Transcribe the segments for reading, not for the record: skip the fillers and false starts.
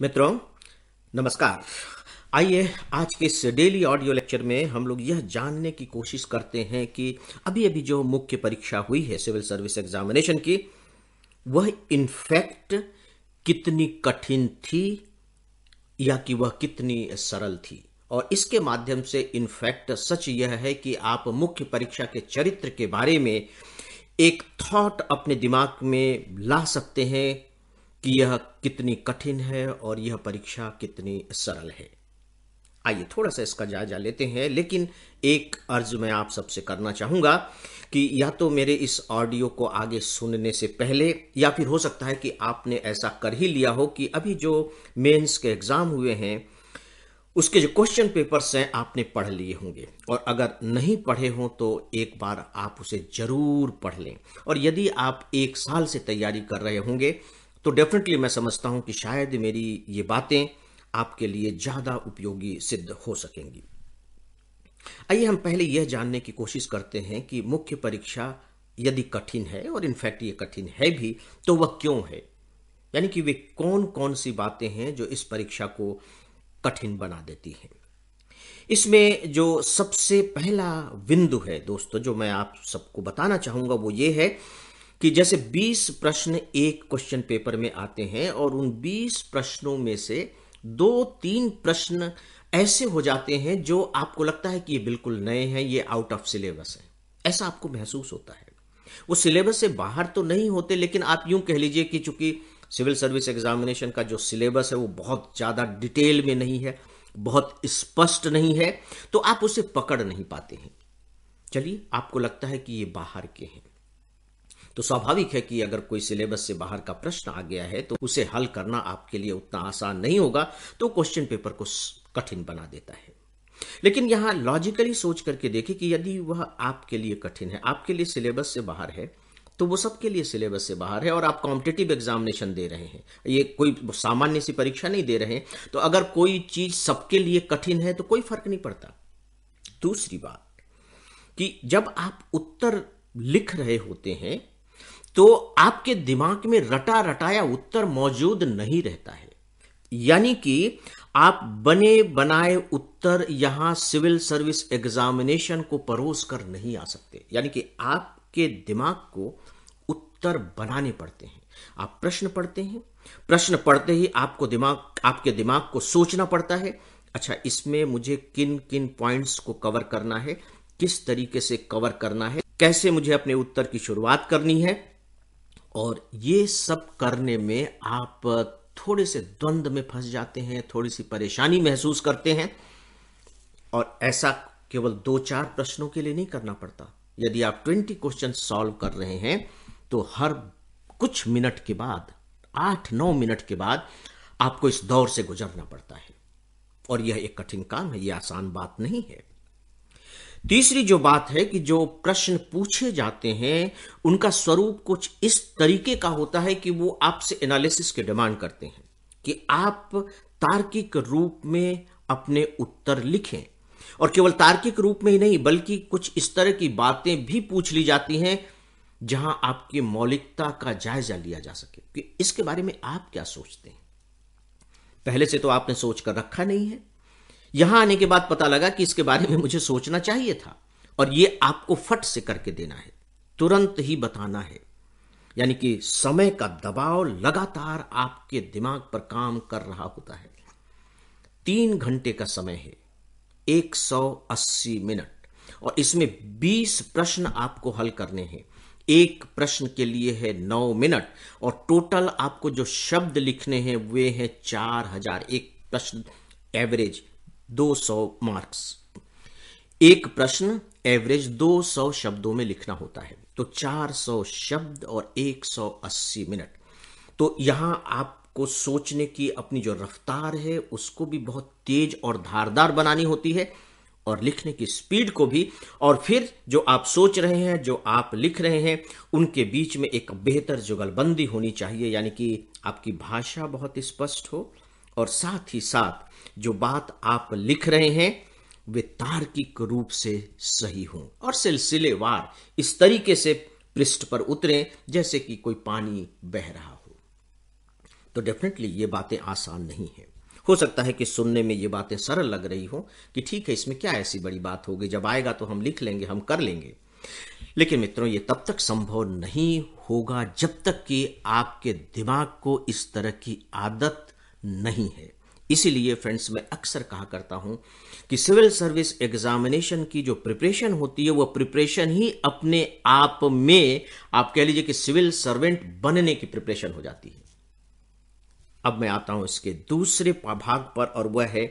मित्रों, नमस्कार। आइए आज के इस डेली ऑडियो लेक्चर में हम लोग यह जानने की कोशिश करते हैं कि अभी अभी जो मुख्य परीक्षा हुई है सिविल सर्विस एग्जामिनेशन की, वह इनफैक्ट कितनी कठिन थी या कि वह कितनी सरल थी। और इसके माध्यम से इनफैक्ट सच यह है कि आप मुख्य परीक्षा के चरित्र के बारे में एक थॉट अपने दिमाग में ला सकते हैं कि यह कितनी कठिन है और यह परीक्षा कितनी सरल है। आइए थोड़ा सा इसका जायजा लेते हैं, लेकिन एक अर्ज मैं आप सबसे करना चाहूंगा कि या तो मेरे इस ऑडियो को आगे सुनने से पहले, या फिर हो सकता है कि आपने ऐसा कर ही लिया हो कि अभी जो मेंस के एग्जाम हुए हैं उसके जो क्वेश्चन पेपर्स हैं आपने पढ़ लिए होंगे, और अगर नहीं पढ़े हों तो एक बार आप उसे जरूर पढ़ लें। और यदि आप एक साल से तैयारी कर रहे होंगे तो डेफिनेटली मैं समझता हूं कि शायद मेरी ये बातें आपके लिए ज्यादा उपयोगी सिद्ध हो सकेंगी। आइए हम पहले यह जानने की कोशिश करते हैं कि मुख्य परीक्षा यदि कठिन है, और इनफैक्ट ये कठिन है भी, तो वह क्यों है। यानी कि वे कौन कौन सी बातें हैं जो इस परीक्षा को कठिन बना देती हैं। इसमें जो सबसे पहला बिंदु है दोस्तों, जो मैं आप सबको बताना चाहूंगा, वो ये है कि जैसे 20 प्रश्न एक क्वेश्चन पेपर में आते हैं और उन 20 प्रश्नों में से 2-3 प्रश्न ऐसे हो जाते हैं जो आपको लगता है कि ये बिल्कुल नए हैं, ये आउट ऑफ सिलेबस है। ऐसा आपको महसूस होता है। वो सिलेबस से बाहर तो नहीं होते, लेकिन आप यूं कह लीजिए कि चूंकि सिविल सर्विस एग्जामिनेशन का जो सिलेबस है वो बहुत ज्यादा डिटेल में नहीं है, बहुत स्पष्ट नहीं है, तो आप उसे पकड़ नहीं पाते हैं। चलिए, आपको लगता है कि ये बाहर के हैं, तो स्वाभाविक है कि अगर कोई सिलेबस से बाहर का प्रश्न आ गया है तो उसे हल करना आपके लिए उतना आसान नहीं होगा, तो क्वेश्चन पेपर को कठिन बना देता है। लेकिन यहां लॉजिकली सोच करके देखिए कि यदि वह आपके लिए कठिन है, आपके लिए सिलेबस से बाहर है, तो वो सबके लिए सिलेबस से बाहर है और आप कॉम्पिटिटिव एग्जामिनेशन दे रहे हैं, ये कोई सामान्य सी परीक्षा नहीं दे रहे हैं। तो अगर कोई चीज सबके लिए कठिन है तो कोई फर्क नहीं पड़ता। दूसरी बात कि जब आप उत्तर लिख रहे होते हैं तो आपके दिमाग में रटा रटाया उत्तर मौजूद नहीं रहता है। यानी कि आप बने बनाए उत्तर यहां सिविल सर्विस एग्जामिनेशन को परोस कर नहीं आ सकते। यानी कि आपके दिमाग को उत्तर बनाने पड़ते हैं। आप प्रश्न पढ़ते हैं, प्रश्न पढ़ते ही आपके दिमाग को सोचना पड़ता है, अच्छा इसमें मुझे किन किन पॉइंट्स को कवर करना है, किस तरीके से कवर करना है, कैसे मुझे अपने उत्तर की शुरुआत करनी है। और ये सब करने में आप थोड़े से द्वंद्व में फंस जाते हैं, थोड़ी सी परेशानी महसूस करते हैं। और ऐसा केवल 2-4 प्रश्नों के लिए नहीं करना पड़ता। यदि आप 20 क्वेश्चन सॉल्व कर रहे हैं तो हर कुछ मिनट के बाद, 8-9 मिनट के बाद आपको इस दौर से गुजरना पड़ता है। और यह एक कठिन काम है, यह आसान बात नहीं है। तीसरी जो बात है कि जो प्रश्न पूछे जाते हैं उनका स्वरूप कुछ इस तरीके का होता है कि वो आपसे एनालिसिस के डिमांड करते हैं कि आप तार्किक रूप में अपने उत्तर लिखें। और केवल तार्किक रूप में ही नहीं, बल्कि कुछ इस तरह की बातें भी पूछ ली जाती हैं जहां आपकी मौलिकता का जायजा लिया जा सके कि इसके बारे में आप क्या सोचते हैं। पहले से तो आपने सोच कर रखा नहीं है, यहां आने के बाद पता लगा कि इसके बारे में मुझे सोचना चाहिए था, और यह आपको फट से करके देना है, तुरंत ही बताना है। यानी कि समय का दबाव लगातार आपके दिमाग पर काम कर रहा होता है। 3 घंटे का समय है, 180 मिनट, और इसमें 20 प्रश्न आपको हल करने हैं। एक प्रश्न के लिए है 9 मिनट, और टोटल आपको जो शब्द लिखने हैं वे हैं 4000। एक प्रश्न एवरेज 200 मार्क्स, एक प्रश्न एवरेज 200 शब्दों में लिखना होता है, तो 400 शब्द और 180 मिनट। तो यहां आपको सोचने की अपनी जो रफ्तार है उसको भी बहुत तेज और धारदार बनानी होती है, और लिखने की स्पीड को भी। और फिर जो आप सोच रहे हैं, जो आप लिख रहे हैं, उनके बीच में एक बेहतर जुगलबंदी होनी चाहिए। यानी कि आपकी भाषा बहुत स्पष्ट हो, और साथ ही साथ जो बात आप लिख रहे हैं वे तार्किक रूप से सही हों और सिलसिलेवार इस तरीके से पृष्ठ पर उतरें जैसे कि कोई पानी बह रहा हो। तो डेफिनेटली ये बातें आसान नहीं है। हो सकता है कि सुनने में ये बातें सरल लग रही हो कि ठीक है, इसमें क्या ऐसी बड़ी बात होगी, जब आएगा तो हम लिख लेंगे, हम कर लेंगे। लेकिन मित्रों, ये तब तक संभव नहीं होगा जब तक कि आपके दिमाग को इस तरह की आदत नहीं है। इसीलिए फ्रेंड्स, मैं अक्सर कहा करता हूं कि सिविल सर्विस एग्जामिनेशन की जो प्रिपरेशन होती है, वो प्रिपरेशन ही अपने आप में, आप कह लीजिए कि सिविल सर्वेंट बनने की प्रिपरेशन हो जाती है। अब मैं आता हूं इसके दूसरे भाग पर, और वह है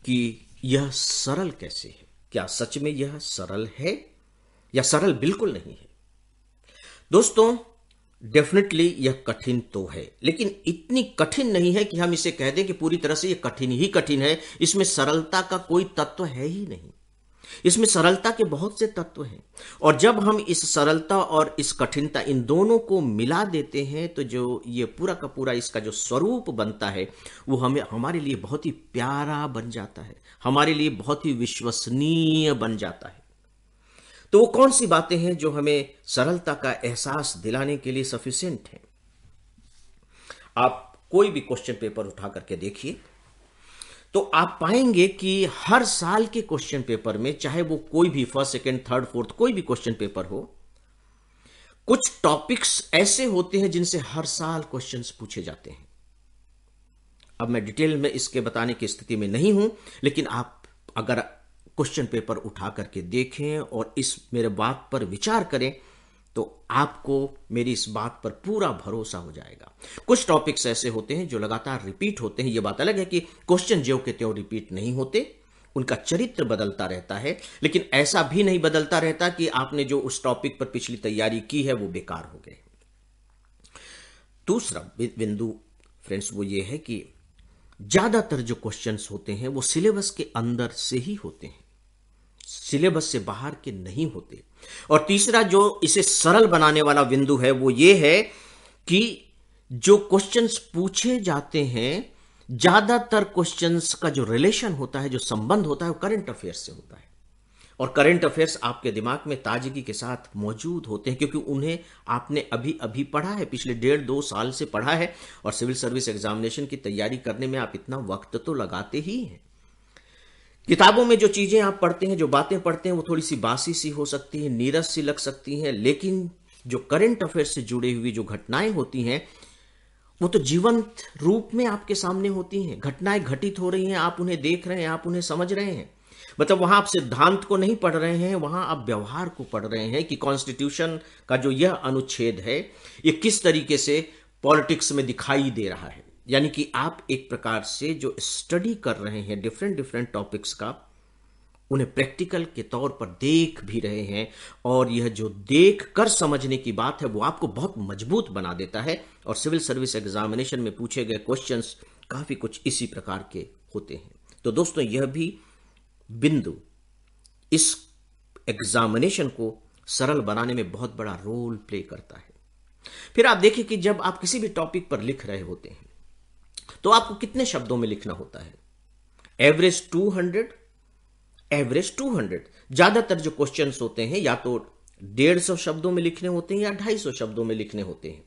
कि यह सरल कैसे है। क्या सच में यह सरल है या सरल बिल्कुल नहीं है? दोस्तों, डेफिनेटली यह कठिन तो है, लेकिन इतनी कठिन नहीं है कि हम इसे कह दें कि पूरी तरह से यह कठिन ही कठिन है। इसमें सरलता का कोई तत्व है ही नहीं। इसमें सरलता के बहुत से तत्व हैं, और जब हम इस सरलता और इस कठिनता, इन दोनों को मिला देते हैं, तो जो ये पूरा का पूरा इसका जो स्वरूप बनता है, वो हमारे लिए बहुत ही प्यारा बन जाता है, हमारे लिए बहुत ही विश्वसनीय बन जाता है। तो वो कौन सी बातें हैं जो हमें सरलता का एहसास दिलाने के लिए सफिशिएंट हैं? आप कोई भी क्वेश्चन पेपर उठा करके देखिए, तो आप पाएंगे कि हर साल के क्वेश्चन पेपर में, चाहे वो कोई भी फर्स्ट, सेकंड, थर्ड, फोर्थ कोई भी क्वेश्चन पेपर हो, कुछ टॉपिक्स ऐसे होते हैं जिनसे हर साल क्वेश्चंस पूछे जाते हैं। अब मैं डिटेल में इसके बताने की स्थिति में नहीं हूं, लेकिन आप अगर क्वेश्चन पेपर उठा करके देखें और इस मेरे बात पर विचार करें, तो आपको मेरी इस बात पर पूरा भरोसा हो जाएगा। कुछ टॉपिक्स ऐसे होते हैं जो लगातार रिपीट होते हैं। यह बात अलग है कि क्वेश्चन ज्यों के त्यों रिपीट नहीं होते, उनका चरित्र बदलता रहता है, लेकिन ऐसा भी नहीं बदलता रहता कि आपने जो उस टॉपिक पर पिछली तैयारी की है वो बेकार हो गए। दूसरा बिंदु फ्रेंड्स वो ये है कि ज्यादातर जो क्वेश्चंस होते हैं वो सिलेबस के अंदर से ही होते हैं, सिलेबस से बाहर के नहीं होते। और तीसरा जो इसे सरल बनाने वाला बिंदु है वो ये है कि जो क्वेश्चंस पूछे जाते हैं, ज्यादातर क्वेश्चंस का जो रिलेशन होता है, जो संबंध होता है, वो करंट अफेयर्स से होता है। और करंट अफेयर्स आपके दिमाग में ताजगी के साथ मौजूद होते हैं, क्योंकि उन्हें आपने अभी अभी पढ़ा है, पिछले 1.5-2 साल से पढ़ा है। और सिविल सर्विस एग्जामिनेशन की तैयारी करने में आप इतना वक्त तो लगाते ही हैं। किताबों में जो चीजें आप पढ़ते हैं, जो बातें पढ़ते हैं, वो थोड़ी सी बासी सी हो सकती है, नीरस सी लग सकती हैं, लेकिन जो करंट अफेयर्स से जुड़ी हुई जो घटनाएं होती हैं, वो तो जीवंत रूप में आपके सामने होती हैं। घटनाएं घटित हो रही हैं, आप उन्हें देख रहे हैं, आप उन्हें समझ रहे हैं। मतलब वहां आप सिद्धांत को नहीं पढ़ रहे हैं, वहां आप व्यवहार को पढ़ रहे हैं कि कॉन्स्टिट्यूशन का जो यह अनुच्छेद है, ये किस तरीके से पॉलिटिक्स में दिखाई दे रहा है। यानी कि आप एक प्रकार से जो स्टडी कर रहे हैं डिफरेंट डिफरेंट टॉपिक्स का, उन्हें प्रैक्टिकल के तौर पर देख भी रहे हैं। और यह जो देख कर समझने की बात है, वो आपको बहुत मजबूत बना देता है। और सिविल सर्विस एग्जामिनेशन में पूछे गए क्वेश्चंस काफी कुछ इसी प्रकार के होते हैं। तो दोस्तों, यह भी बिंदु इस एग्जामिनेशन को सरल बनाने में बहुत बड़ा रोल प्ले करता है। फिर आप देखिए कि जब आप किसी भी टॉपिक पर लिख रहे होते हैं, तो आपको कितने शब्दों में लिखना होता है? एवरेज 200। ज्यादातर जो क्वेश्चंस होते हैं, या तो 150 शब्दों में लिखने होते हैं या 250 शब्दों में लिखने होते हैं।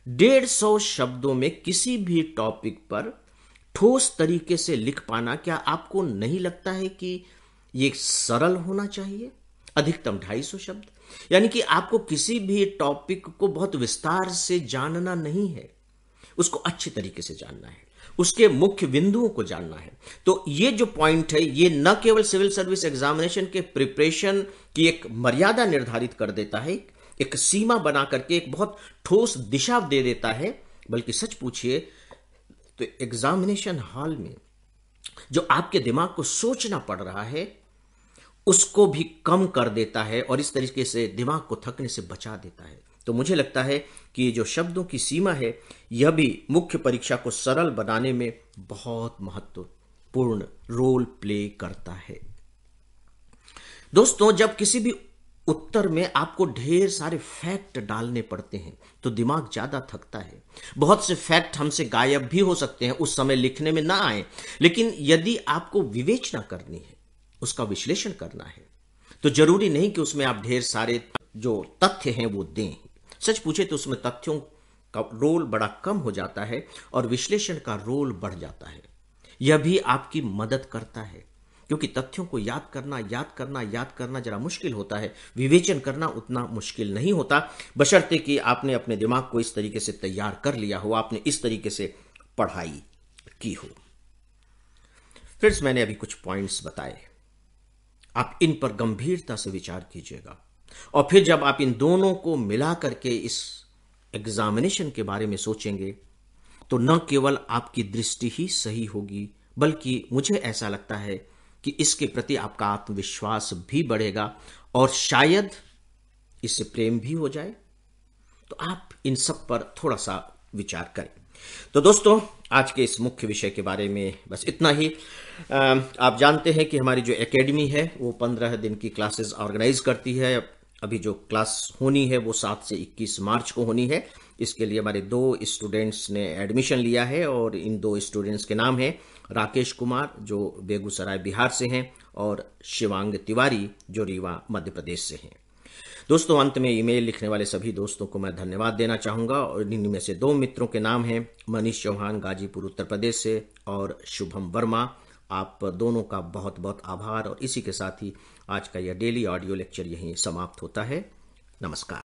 150 शब्दों में किसी भी टॉपिक पर ठोस तरीके से लिख पाना, क्या आपको नहीं लगता है कि यह सरल होना चाहिए? अधिकतम 250 शब्द, यानी कि आपको किसी भी टॉपिक को बहुत विस्तार से जानना नहीं है, उसको अच्छे तरीके से जानना है, उसके मुख्य बिंदुओं को जानना है। तो ये जो पॉइंट है, ये न केवल सिविल सर्विस एग्जामिनेशन के प्रिपरेशन की एक मर्यादा निर्धारित कर देता है, एक सीमा बना करके एक बहुत ठोस दिशा दे देता है, बल्कि सच पूछिए तो एग्जामिनेशन हॉल में जो आपके दिमाग को सोचना पड़ रहा है, उसको भी कम कर देता है और इस तरीके से दिमाग को थकने से बचा देता है। तो मुझे लगता है कि ये जो शब्दों की सीमा है, यह भी मुख्य परीक्षा को सरल बनाने में बहुत महत्वपूर्ण रोल प्ले करता है। दोस्तों, जब किसी भी उत्तर में आपको ढेर सारे फैक्ट डालने पड़ते हैं, तो दिमाग ज्यादा थकता है। बहुत से फैक्ट हमसे गायब भी हो सकते हैं, उस समय लिखने में ना आए, लेकिन यदि आपको विवेचना करनी है, उसका विश्लेषण करना है, तो जरूरी नहीं कि उसमें आप ढेर सारे जो तथ्य हैं वो दें। सच पूछे तो उसमें तथ्यों का रोल बड़ा कम हो जाता है और विश्लेषण का रोल बढ़ जाता है। यह भी आपकी मदद करता है, क्योंकि तथ्यों को याद करना जरा मुश्किल होता है, विवेचन करना उतना मुश्किल नहीं होता, बशर्ते कि आपने अपने दिमाग को इस तरीके से तैयार कर लिया हो, आपने इस तरीके से पढ़ाई की हो। फ्रेंड्स, मैंने अभी कुछ पॉइंट्स बताए, आप इन पर गंभीरता से विचार कीजिएगा और फिर जब आप इन दोनों को मिला करके इस एग्जामिनेशन के बारे में सोचेंगे तो न केवल आपकी दृष्टि ही सही होगी, बल्कि मुझे ऐसा लगता है कि इसके प्रति आपका आत्मविश्वास भी बढ़ेगा और शायद इससे प्रेम भी हो जाए। तो आप इन सब पर थोड़ा सा विचार करें। तो दोस्तों, आज के इस मुख्य विषय के बारे में बस इतना ही। आप जानते हैं कि हमारी जो एकेडमी है वो 15 दिन की क्लासेस ऑर्गेनाइज करती है। अभी जो क्लास होनी है वो 7 से 21 मार्च को होनी है। इसके लिए हमारे 2 स्टूडेंट्स ने एडमिशन लिया है और इन 2 स्टूडेंट्स के नाम हैं राकेश कुमार, जो बेगूसराय बिहार से हैं, और शिवांग तिवारी, जो रीवा मध्य प्रदेश से हैं। दोस्तों, अंत में ईमेल लिखने वाले सभी दोस्तों को मैं धन्यवाद देना चाहूँगा और इनमें से 2 मित्रों के नाम हैं मनीष चौहान गाजीपुर उत्तर प्रदेश से और शुभम वर्मा। आप दोनों का बहुत बहुत आभार। और इसी के साथ ही आज का यह डेली ऑडियो लेक्चर यहीं समाप्त होता है। नमस्कार।